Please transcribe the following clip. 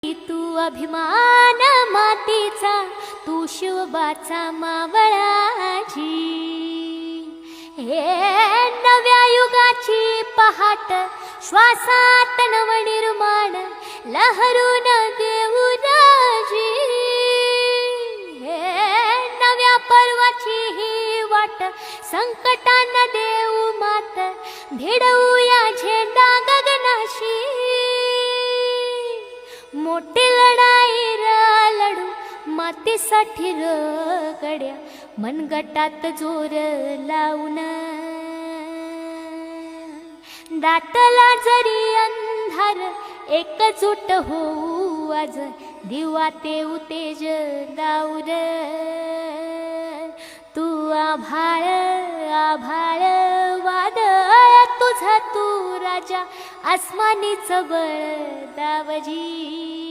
तू अभिमान मातीचा, तू शिवबाचा मावळाची. हे नव्या युगाची पहाट, श्वासात नवनिर्माण लहरून देऊ राजी. हे नव्या पर्वाची ही वाट, संकटांना देऊ मात, भिडवूया झेंडा गगनाशी. मोठी लढाई लढू मातीसाठी गड्या, मनगटात जोर लावून. दाटला जरी अंधार, एकजूट होऊ आज, दिवा तेऊ तेज दाऊर. तू आभाळ आभाळ वादळ, तुझा तू राजा, आसमानीच बळ दावजी.